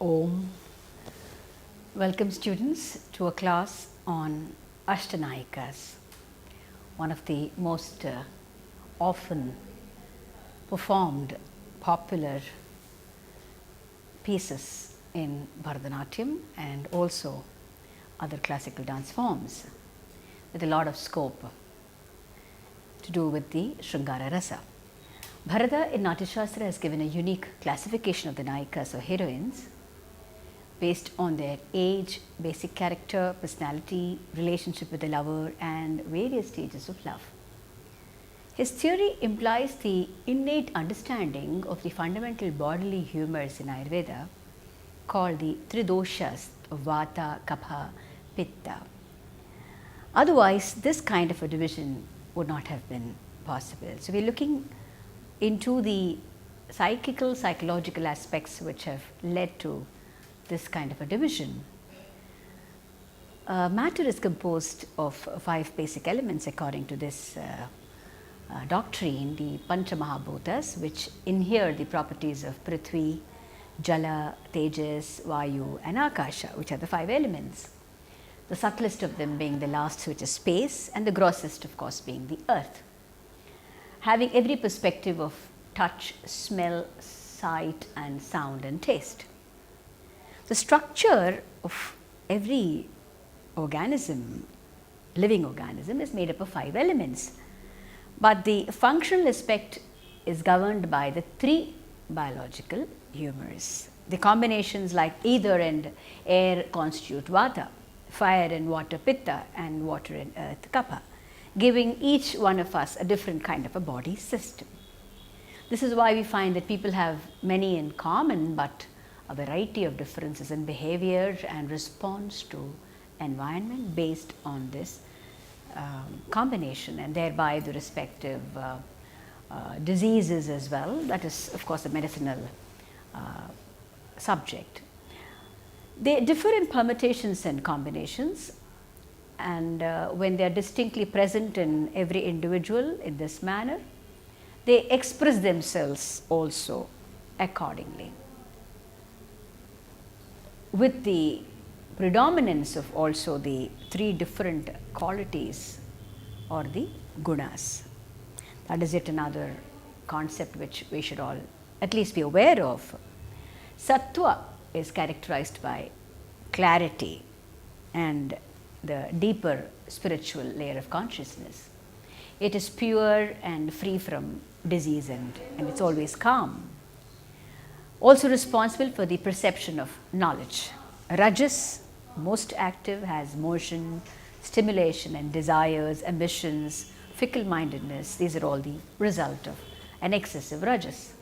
Om. Welcome students to a class on Ashtanayikas, one of the most often performed popular pieces in Bharatanatyam and also other classical dance forms, with a lot of scope to do with the Sringara Rasa. Bharata in Natya Shastra has given a unique classification of the Nayikas or heroines based on their age, basic character, personality, relationship with the lover and various stages of love. His theory implies the innate understanding of the fundamental bodily humors in Ayurveda called the Tridoshas of Vata, Kapha, Pitta. Otherwise, this kind of a division would not have been possible. So, we are looking into the psychological aspects which have led to this kind of a division. Matter is composed of 5 basic elements according to this doctrine, the Pancha Mahabhutas, which inhere the properties of Prithvi, Jala, Tejas, Vayu and Akasha, which are the 5 elements. The subtlest of them being the last, which is space, and the grossest of course being the earth. Having every perspective of touch, smell, sight and sound and taste. The structure of every organism, living organism, is made up of 5 elements, but the functional aspect is governed by the 3 biological humors. The combinations like ether and air constitute Vata, fire and water Pitta, and water and earth Kapha, giving each one of us a different kind of a body system. This is why we find that people have many in common, but a variety of differences in behavior and response to environment based on this combination, and thereby the respective diseases as well. That is of course a medicinal subject. They differ in permutations and combinations, and when they are distinctly present in every individual in this manner, they express themselves also accordingly. With the predominance of also the 3 different qualities or the gunas. That is yet another concept which we should all at least be aware of. Sattva is characterized by clarity and the deeper spiritual layer of consciousness. It is pure and free from disease and it's always calm. Also responsible for the perception of knowledge. Rajas, most active, has motion, stimulation and desires, ambitions, fickle-mindedness. These are all the result of an excessive rajas.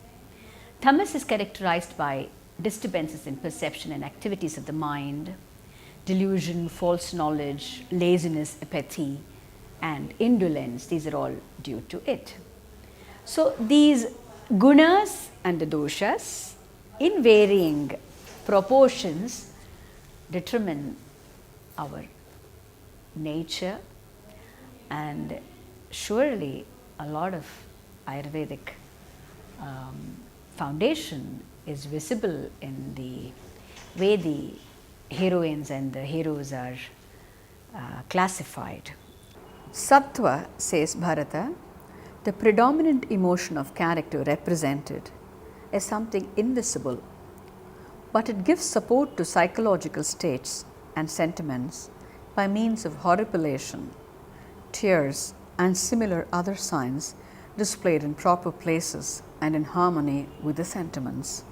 Tamas is characterized by disturbances in perception and activities of the mind, delusion, false knowledge, laziness, apathy and indolence. These are all due to it. So, these gunas and the doshas in varying proportions determine our nature, and surely a lot of Ayurvedic foundation is visible in the way the heroines and the heroes are classified. Sattva, says Bharata, the predominant emotion of character represented is something invisible, but it gives support to psychological states and sentiments by means of horripilation, tears and similar other signs displayed in proper places and in harmony with the sentiments.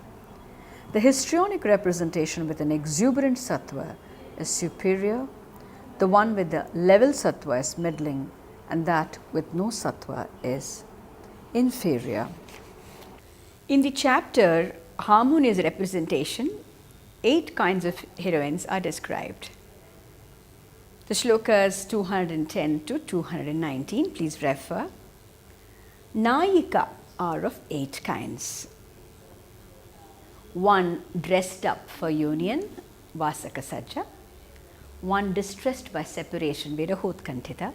The histrionic representation with an exuberant sattva is superior, the one with the level sattva is middling, and that with no sattva is inferior. In the chapter Harmonious Representation, 8 kinds of heroines are described. The shlokas 210 to 219, please refer. Nayika are of 8 kinds. 1 dressed up for union, Vasaka Sajja. 1 distressed by separation, Virahotkanthita.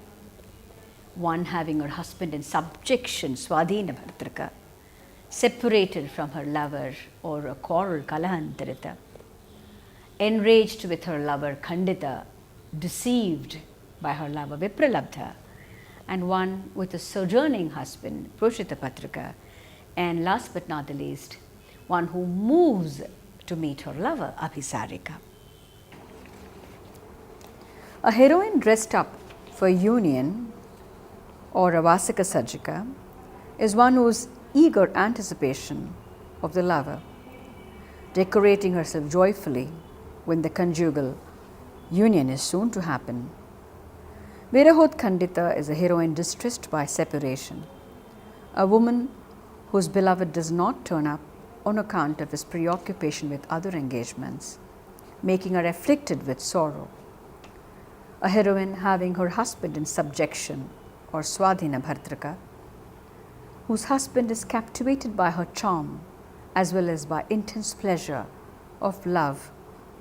1 having her husband in subjection, Swadhina Bhartraka. separated from her lover or a quarrel, kalahantarita. enraged with her lover Khandita, deceived by her lover Vipralabdha, and one with a sojourning husband Proshitapatrika, and last but not the least, one who moves to meet her lover Abhisarika. A heroine dressed up for union or a Vasika Sajjika is one whose eager anticipation of the lover, decorating herself joyfully when the conjugal union is soon to happen. Virahot Khandita is a heroine distressed by separation, a woman whose beloved does not turn up on account of his preoccupation with other engagements, making her afflicted with sorrow. A heroine having her husband in subjection or Swadhina Bhartraka, whose husband is captivated by her charm as well as by intense pleasure of love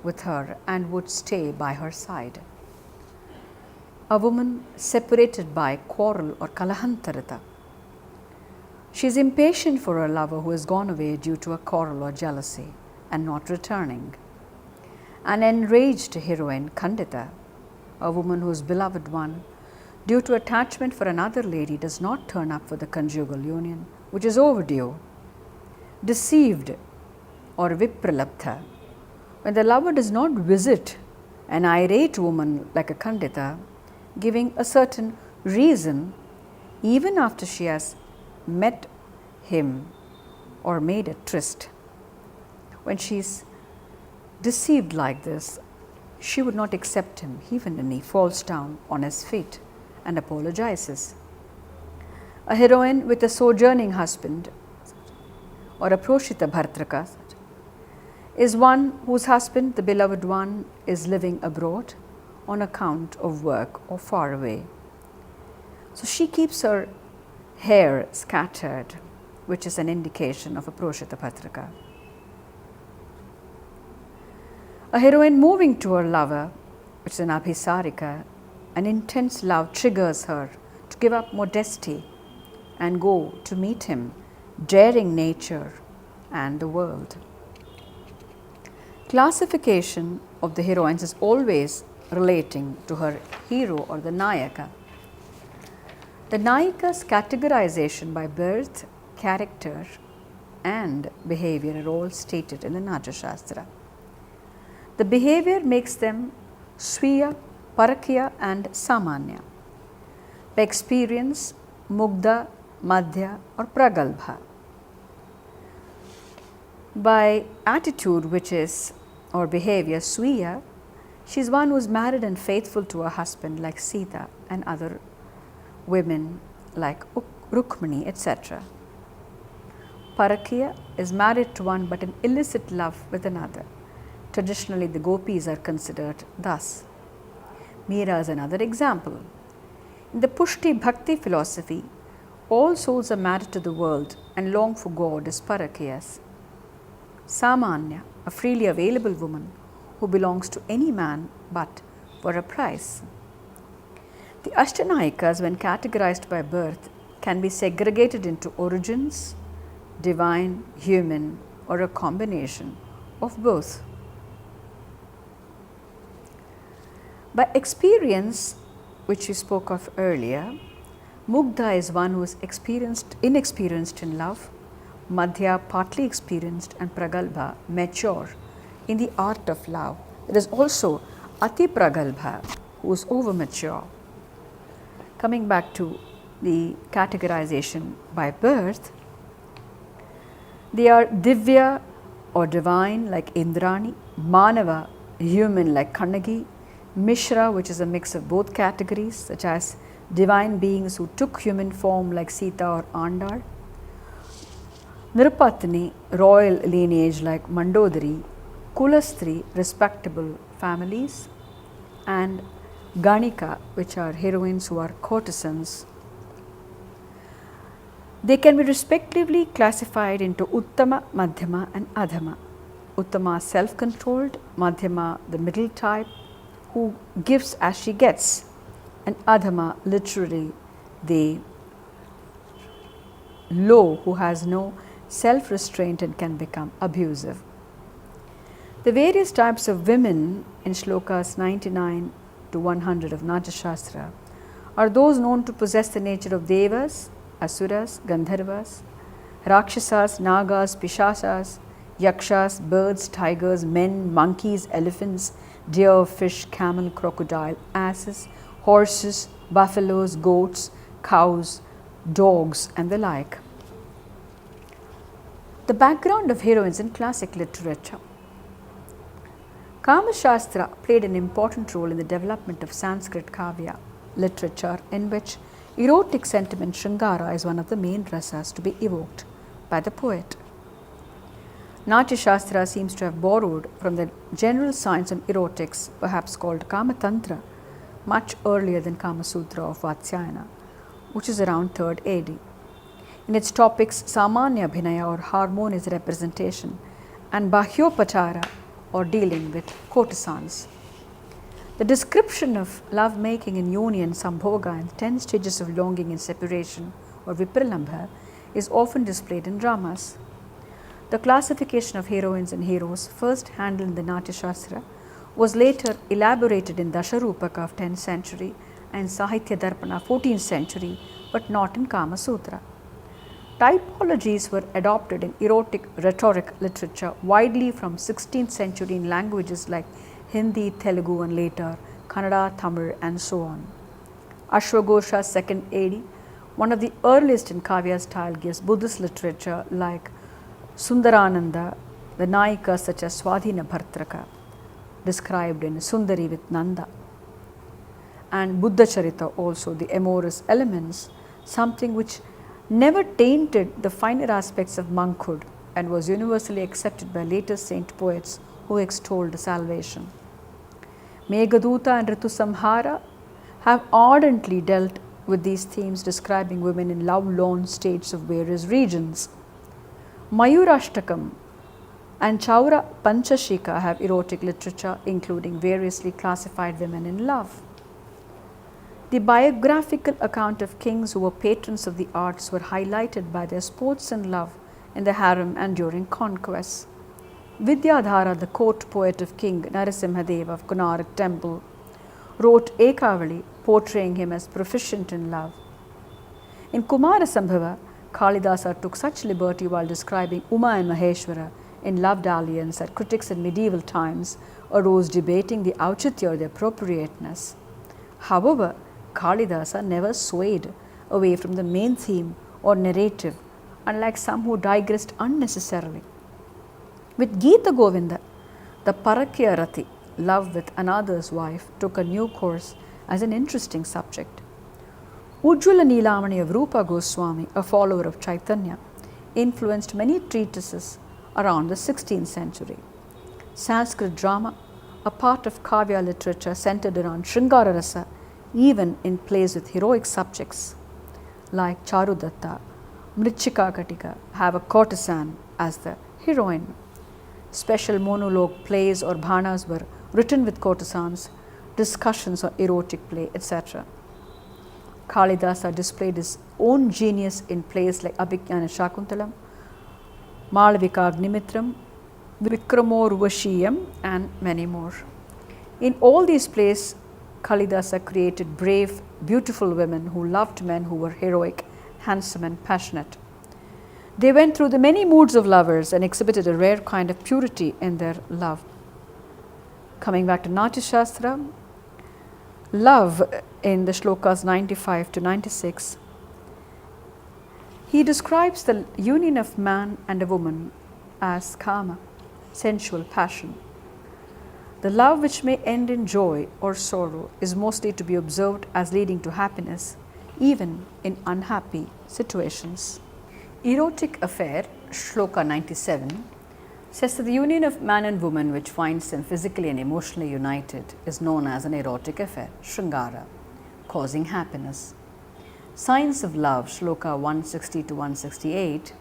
with her and would stay by her side. A woman separated by quarrel or kalahantarata. She is impatient for her lover who has gone away due to a quarrel or jealousy and not returning. An enraged heroine, Khandita, a woman whose beloved one, due to attachment for another lady, does not turn up for the conjugal union, which is overdue. Deceived or Vipralabdha, when the lover does not visit an irate woman like a Khandita, giving a certain reason even after she has met him or made a tryst. When she is deceived like this, she would not accept him even when he falls down on his feet and apologizes. A heroine with a sojourning husband or a Proshita Bhartraka is one whose husband, the beloved one, is living abroad on account of work or far away. So she keeps her hair scattered, which is an indication of a Proshita Bhartraka. A heroine moving to her lover, which is an Abhisarika, an intense love triggers her to give up modesty and go to meet him, daring nature and the world. Classification of the heroines is always relating to her hero or the Nayaka. The Nayika's categorization by birth, character and behavior are all stated in the Natya Shastra. The behavior makes them Swiya, Parakya and Samanya. By experience, Mugdha, Madhya or Pragalbha. By attitude, which is or behavior, Swiya, she is one who is married and faithful to her husband like Sita and other women like Rukmini, etc. Parakya is married to one but in illicit love with another. Traditionally, the gopis are considered thus. Meera is another example. In the Pushti Bhakti philosophy, all souls are married to the world and long for God as Parakyas. Samanya, a freely available woman who belongs to any man but for a price. The Ashtanayikas, when categorized by birth, can be segregated into origins, divine, human, or a combination of both. By experience, which we spoke of earlier, Mugdha is one who is inexperienced in love, Madhya partly experienced, and Pragalbha mature in the art of love. There is also Ati Pragalbha who is over mature. Coming back to the categorization by birth, they are Divya or divine like Indrani, Manava, human like Kannagi, Mishra, which is a mix of both categories, such as divine beings who took human form like Sita or Andar, Nirupatni, royal lineage like Mandodari, Kulastri, respectable families, and Ganika, which are heroines who are courtesans. They can be respectively classified into Uttama, Madhyama and Adhama. Uttama self-controlled, Madhyama the middle type, who gives as she gets, and Adhama literally the low who has no self-restraint and can become abusive. The various types of women in shlokas 99 to 100 of Natya Shastra are those known to possess the nature of devas, asuras, gandharvas, rakshasas, nagas, pishachas, yakshas, birds, tigers, men, monkeys, elephants, deer, fish, camel, crocodile, asses, horses, buffaloes, goats, cows, dogs, and the like. The background of heroines in classic literature. Kama Shastra played an important role in the development of Sanskrit Kavya literature, in which erotic sentiment Shringara is one of the main rasas to be evoked by the poet. Natya Shastra seems to have borrowed from the general science on erotics, perhaps called Kama Tantra, much earlier than Kama Sutra of Vatsyayana, which is around 3rd AD. In its topics, Samanya Bhinaya or harmonious representation and Bahyopachara or dealing with courtesans. The description of love making in union, sambhoga, and 10 stages of longing and separation or vipralambha is often displayed in dramas. The classification of heroines and heroes, first handled in the Natya Shastra, was later elaborated in Dasharupaka of 10th century and Sahitya Darpana 14th century, but not in Kama Sutra. Typologies were adopted in erotic rhetoric literature widely from 16th century in languages like Hindi, Telugu, and later Kannada, Tamil, and so on. Ashwagosha 2nd AD, one of the earliest in Kavya style, gives Buddhist literature like Sundarananda, the Nayikas such as Swadhina Bhartraka, described in Sundari with Nanda, and Buddha Charita also, the amorous elements, something which never tainted the finer aspects of monkhood and was universally accepted by later saint poets who extolled salvation. Meghaduta and Ritu Samhara have ardently dealt with these themes, describing women in love-lorn states of various regions. Mayurashtakam and Chaura Panchashika have erotic literature, including variously classified women in love. The biographical account of kings who were patrons of the arts were highlighted by their sports and love in the harem and during conquests. Vidyadhara, the court poet of King Narasimhadeva of Konark temple, wrote Ekavali, portraying him as proficient in love. In Kumara Sambhava, Kalidasa took such liberty while describing Uma and Maheshwara in love dalliance that critics in medieval times arose debating the auchitya or the appropriateness. However, Kalidasa never swayed away from the main theme or narrative, unlike some who digressed unnecessarily. With Gita Govinda, the Parakya Rati, love with another's wife, took a new course as an interesting subject. Ujjwala Neelamani of Rupa Goswami, a follower of Chaitanya, influenced many treatises around the 16th century. Sanskrit drama, a part of Kavya literature, centered around Shringara Rasa, even in plays with heroic subjects like Charudatta, Mritchika Katika, have a courtesan as the heroine. Special monologue plays or bhanas were written with courtesans, discussions on erotic play, etc. Kalidasa displayed his own genius in plays like Abhigyana Shakuntalam, Malavika Agnimitram, Vikramorvashiyam, and many more. In all these plays, Kalidasa created brave, beautiful women who loved men who were heroic, handsome, and passionate. They went through the many moods of lovers and exhibited a rare kind of purity in their love. Coming back to Natya Shastra, love in the shlokas 95 to 96, he describes the union of man and a woman as kama, sensual passion. The love which may end in joy or sorrow is mostly to be observed as leading to happiness, even in unhappy situations. Erotic affair, shloka 97, says that the union of man and woman which finds them physically and emotionally united is known as an erotic affair, Shringara, causing happiness. Signs of love, shloka 160 to 168,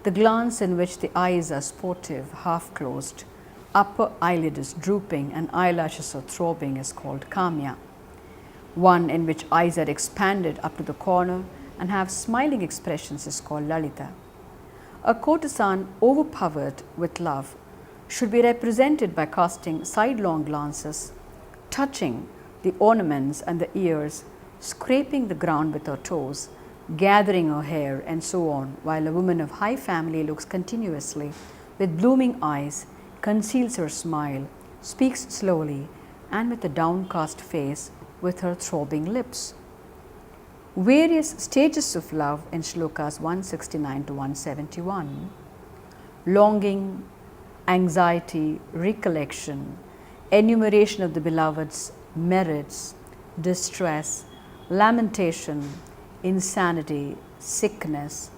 the glance in which the eyes are sportive, half closed, upper eyelid is drooping and eyelashes are throbbing is called kamya. One in which eyes are expanded up to the corner and have smiling expressions is called lalita. A courtesan overpowered with love should be represented by casting sidelong glances, touching the ornaments and the ears, scraping the ground with her toes, gathering her hair, and so on, while a woman of high family looks continuously with blooming eyes, conceals her smile, speaks slowly, and with a downcast face, with her throbbing lips. Various stages of love in shlokas 169 to 171, longing, anxiety, recollection, enumeration of the beloved's merits, distress, lamentation, insanity, sickness,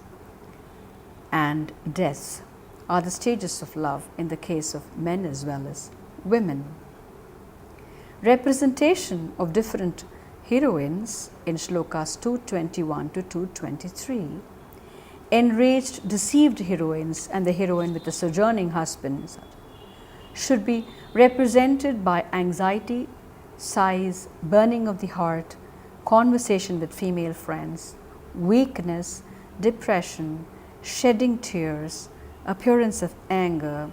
and death are the stages of love in the case of men as well as women. Representation of different heroines in shlokas 221 to 223, enraged, deceived heroines and the heroine with a sojourning husband should be represented by anxiety, sighs, burning of the heart, conversation with female friends, weakness, depression, shedding tears, appearance of anger,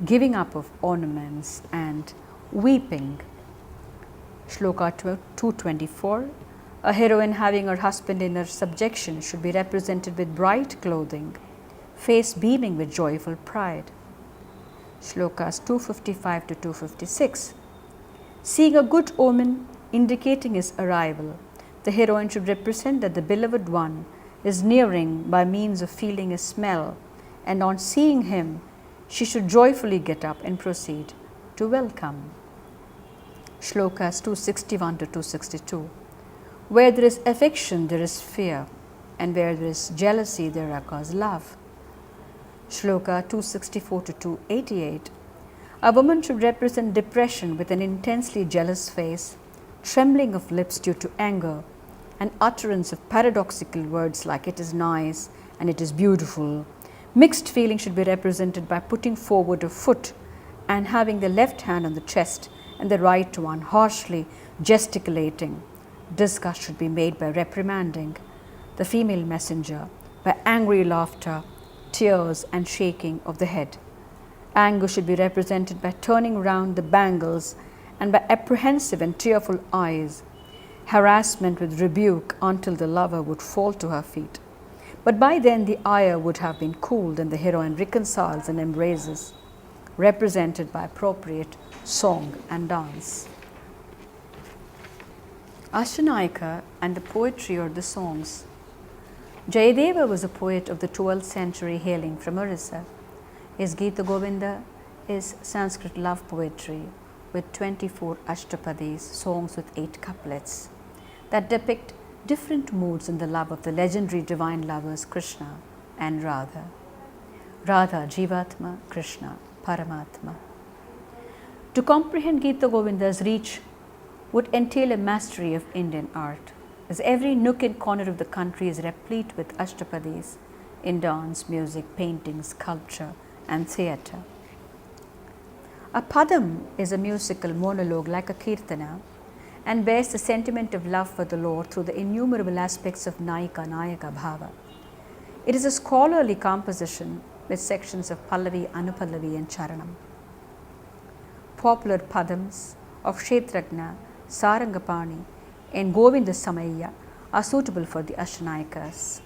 giving up of ornaments, and weeping. Shloka 224, a heroine having her husband in her subjection should be represented with bright clothing, face beaming with joyful pride. Shlokas 255 to 256, seeing a good omen indicating his arrival, the heroine should represent that the beloved one is nearing by means of feeling his smell, and on seeing him, she should joyfully get up and proceed to welcome. Shlokas 261 to 262, where there is affection, there is fear, and where there is jealousy, there occurs love. Shloka 264 to 288, a woman should represent depression with an intensely jealous face, trembling of lips due to anger, and utterance of paradoxical words like it is nice and it is beautiful. Mixed feeling should be represented by putting forward a foot and having the left hand on the chest and the right one harshly gesticulating. Disgust should be made by reprimanding the female messenger, by angry laughter, tears, and shaking of the head. Anger should be represented by turning round the bangles and by apprehensive and tearful eyes. Harassment with rebuke until the lover would fall to her feet. But by then the ire would have been cooled and the heroine reconciles and embraces, represented by appropriate song and dance. Ashtanayika and the poetry or the songs. Jayadeva was a poet of the 12th century hailing from Orissa. His Gita Govinda is Sanskrit love poetry with 24 ashtapadis, songs with 8 couplets that depict different moods in the love of the legendary divine lovers Krishna and Radha. Radha, Jivatma, Krishna, Paramatma. To comprehend Gita Govinda's reach would entail a mastery of Indian art, as every nook and corner of the country is replete with ashtapadis in dance, music, painting, sculpture, and theatre. A padam is a musical monologue like a kirtana and bears the sentiment of love for the Lord through the innumerable aspects of Nayak-Nayika bhava. It is a scholarly composition with sections of Pallavi, Anupallavi, and Charanam. Popular padams of Kshetrajna, Sarangapani, and Govinda Samayya are suitable for the Ashtanayikas.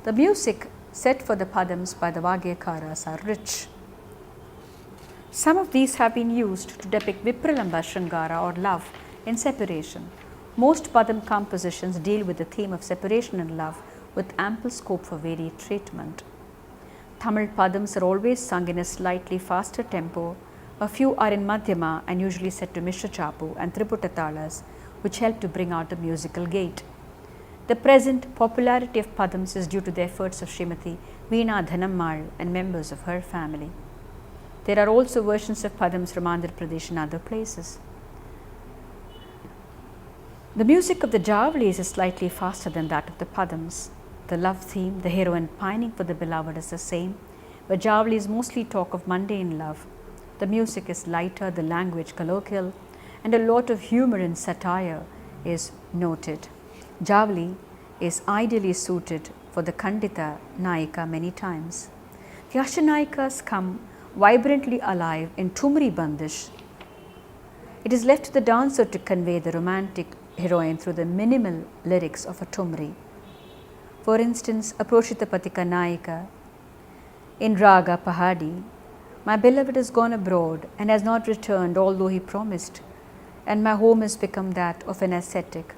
The music set for the padams by the Vagyakaras are rich. Some of these have been used to depict Vipralamba Shringara or love in separation. Most padam compositions deal with the theme of separation and love with ample scope for varied treatment. Tamil padams are always sung in a slightly faster tempo. A few are in Madhyama and usually set to Mishra Chapu and Triputatalas, which help to bring out the musical gait. The present popularity of padams is due to the efforts of Srimati Veena Dhanammal and members of her family. There are also versions of padams from Andhra Pradesh and other places. The music of the Javlis is slightly faster than that of the padams. The love theme, the heroine pining for the beloved, is the same, but Javlis mostly talk of mundane love. The music is lighter, the language colloquial, and a lot of humor and satire is noted. Javli is ideally suited for the Kandita Nayika many times. The Ashtanayikas come vibrantly alive in Tumri Bandish. It is left to the dancer to convey the romantic heroine through the minimal lyrics of a Tumri. For instance, Approshitapatika Nayika in Raga Pahadi, my beloved has gone abroad and has not returned although he promised, and my home has become that of an ascetic.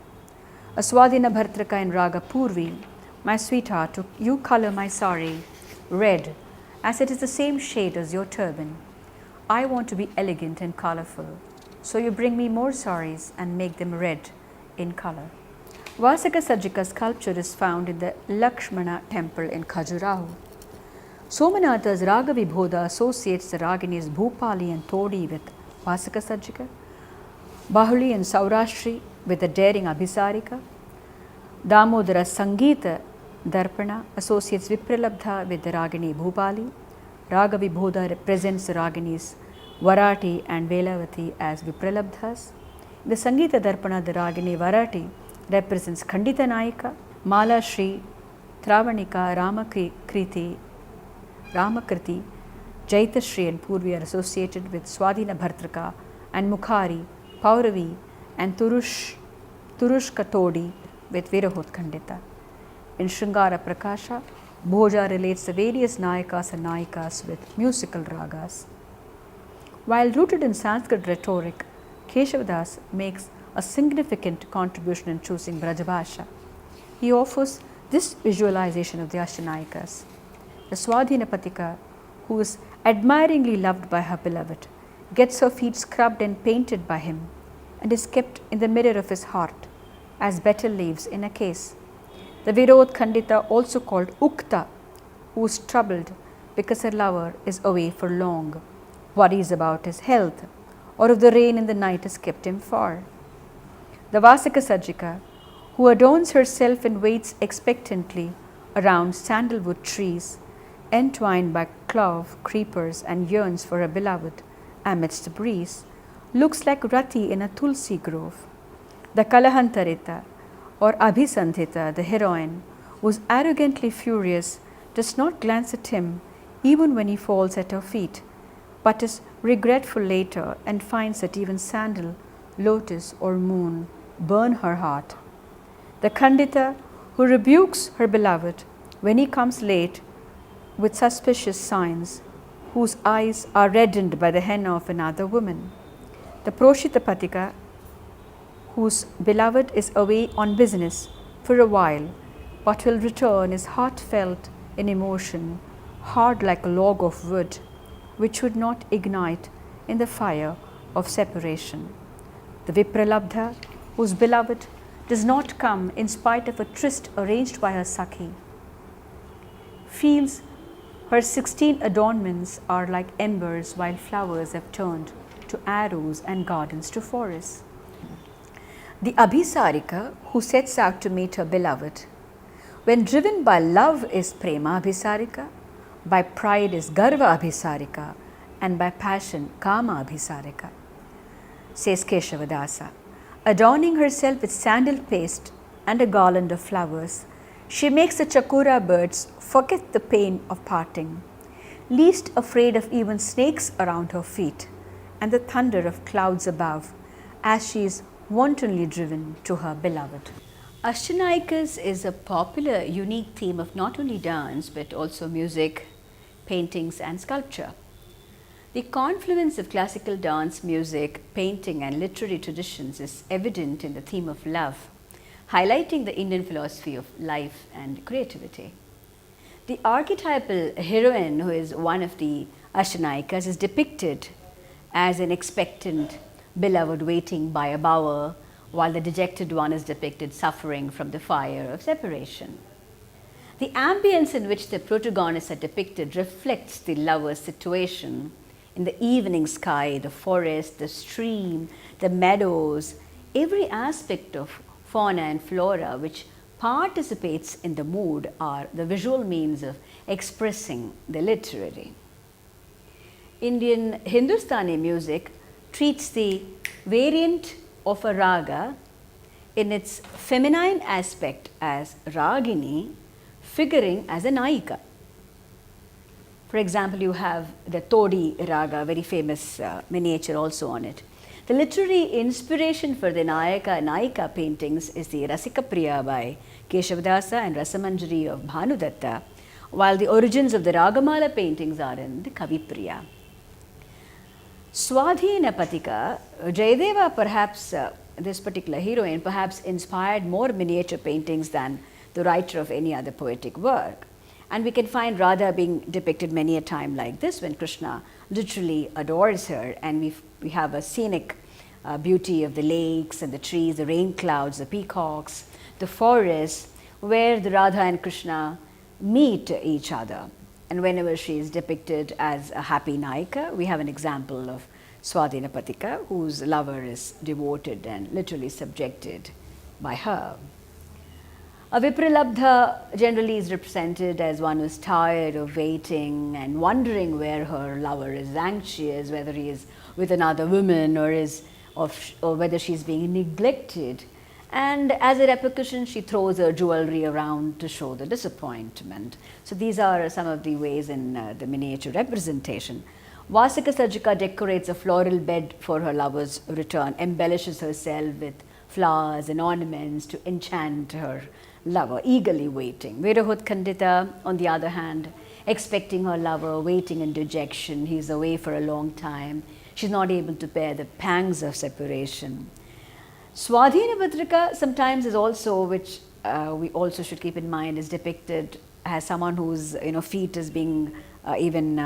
Aswadina Bhartraka in Raga Purvi, my sweetheart, you color my sari red, as it is the same shade as your turban. I want to be elegant and colorful, so you bring me more saris and make them red in color. Vasaka Sajjika sculpture is found in the Lakshmana temple in Khajuraho. Somanatha's Raga Vibhoda associates the Raginis Bhupali and Todi with Vasaka Sajjika, Bahuli and Saurashtri with the daring Abhisarika. Damodara Sangeeta Darpana associates Vipralabdha with the Ragini Bhupali. Raga Vibhoda represents the Raginis Varati and Velavati as Vipralabdhas. In the Sangeeta Darpana, the Ragini Varati represents Khandita Nayika. Mala Shri, Travanika, Ramakriti, Jaitashri and Purvi are associated with Swadhina Bhartraka and Mukhari, Pauravi and Turushka Todi with Virahut Khandita. In Shringara Prakasha, Bhoja relates the various Nayakas and Nayikas with musical ragas. While rooted in Sanskrit rhetoric, Keshavadas makes a significant contribution in choosing Brajabhasha. He offers this visualization of the Ashtanayikas. The Swadhina Patika, who is admiringly loved by her beloved, gets her feet scrubbed and painted by him and is kept in the mirror of his heart as betel leaves in a case. The Virod Khandita, also called Ukta, who is troubled because her lover is away for long, worries about his health, or if the rain in the night has kept him far. The Vasaka Sajjika, who adorns herself and waits expectantly around sandalwood trees, entwined by clove creepers, and yearns for her beloved amidst the breeze, looks like Rati in a tulsi grove. The Kalahantarita or Abhisandhita, the heroine, who is arrogantly furious, does not glance at him even when he falls at her feet, but is regretful later and finds that even sandal, lotus or moon burn her heart. The Khandita, who rebukes her beloved when he comes late with suspicious signs, whose eyes are reddened by the henna of another woman. The Proshita Patika, whose beloved is away on business for a while, but will return, is heartfelt in emotion, hard like a log of wood, which would not ignite in the fire of separation. The Vipralabdha, whose beloved does not come in spite of a tryst arranged by her Sakhi, feels her 16 adornments are like embers while flowers have turned to arrows and gardens to forests. The Abhisarika, who sets out to meet her beloved, when driven by love is Prema Abhisarika, by pride is Garva Abhisarika, and by passion Kama Abhisarika. Says Keshavadasa, adorning herself with sandal paste and a garland of flowers, she makes the Chakura birds forget the pain of parting, least afraid of even snakes around her feet and the thunder of clouds above, as she is wantonly driven to her beloved. Ashtanayikas is a popular, unique theme of not only dance but also music, paintings and sculpture. The confluence of classical dance, music, painting and literary traditions is evident in the theme of love, highlighting the Indian philosophy of life and creativity. The archetypal heroine, who is one of the Ashtanayikas, is depicted as an expectant beloved waiting by a bower, while the dejected one is depicted suffering from the fire of separation. The ambience in which the protagonists are depicted reflects the lover's situation in the evening sky, the forest, the stream, the meadows, every aspect of fauna and flora which participates in the mood are the visual means of expressing the literary. Indian Hindustani music treats the variant of a raga in its feminine aspect as Ragini, figuring as a Nayika. For example, you have the Todi Raga, very famous miniature also on it. The literary inspiration for the Nayak-Nayika paintings is the Rasikapriya by Keshavadasa and Rasamanjari of Bhanudatta, while the origins of the Ragamala paintings are in the Kavipriya. Swadhina Patika, Jayadeva, perhaps this particular heroine, perhaps inspired more miniature paintings than the writer of any other poetic work. And we can find Radha being depicted many a time like this, when Krishna literally adores her, and we have a scenic beauty of the lakes and the trees, the rain clouds, the peacocks, the forest, where the Radha and Krishna meet each other. And whenever she is depicted as a happy Nayika, we have an example of Swadhina Patika, whose lover is devoted and literally subjected by her. A Vipralabdha generally is represented as one who is tired of waiting and wondering where her lover is anxious, whether he is with another woman or whether she is being neglected. And as a repercussion, she throws her jewelry around to show the disappointment. So these are some of the ways in the miniature representation. Vasika Sajika decorates a floral bed for her lover's return, embellishes herself with flowers and ornaments to enchant her lover, eagerly waiting. Virahut Khandita, on the other hand, expecting her lover, waiting in dejection. He's away for a long time. She's not able to bear the pangs of separation. Swadhina Bhadraka sometimes is also, which we also should keep in mind, is depicted as someone whose feet is being even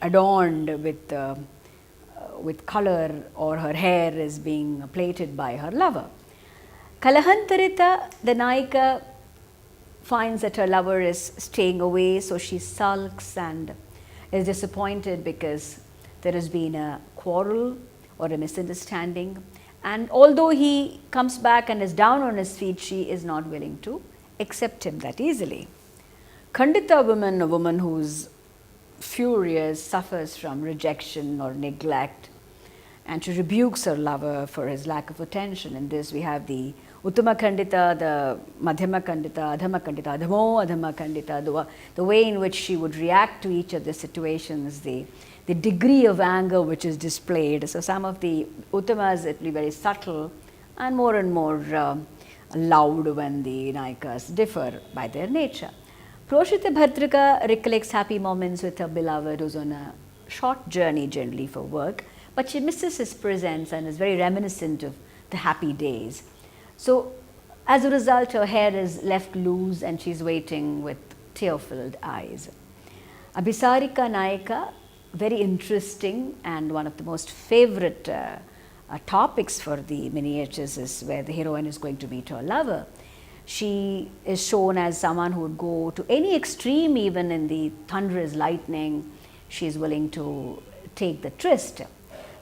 adorned with color, or her hair is being plaited by her lover. Kalahantarita, the Nayika, finds that her lover is staying away, so she sulks and is disappointed because there has been a quarrel or a misunderstanding. And although he comes back and is down on his feet, she is not willing to accept him that easily. Khandita woman, a woman who's furious, suffers from rejection or neglect, and she rebukes her lover for his lack of attention. In this we have the Uttama Khandita, the Madhyama Khandita, Adhama Khandita, Adhamo Adhama Khandita, the way in which she would react to each of the situations, the degree of anger which is displayed. So some of the Uttamas, it will be very subtle and more loud when the Nayikas differ by their nature. Proshita Bhadraka recollects happy moments with her beloved, who's on a short journey generally for work, but she misses his presence and is very reminiscent of the happy days. So as a result, her hair is left loose and she's waiting with tear-filled eyes. Abhisarika Nayika, very interesting and one of the most favorite topics for the miniatures, is where the heroine is going to meet her lover. She is shown as someone who would go to any extreme, even in the thunderous lightning. She is willing to take the tryst.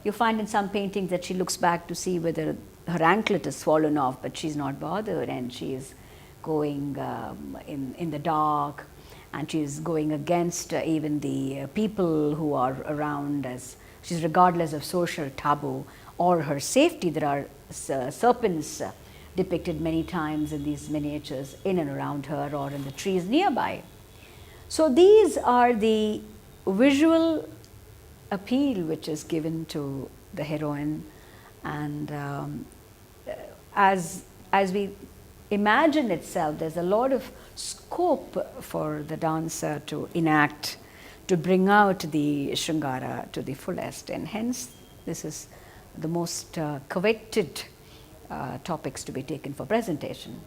You find in some paintings that she looks back to see whether her anklet has fallen off, but she's not bothered, and she is going in the dark, and she is going against even the people who are around, as she's regardless of social taboo or her safety. There are serpents depicted many times in these miniatures in and around her or in the trees nearby. So these are the visual appeal which is given to the heroine, and as we imagine itself, there's a lot of scope for the dancer to enact, to bring out the Shringara to the fullest, and hence this is the most coveted topics to be taken for presentation.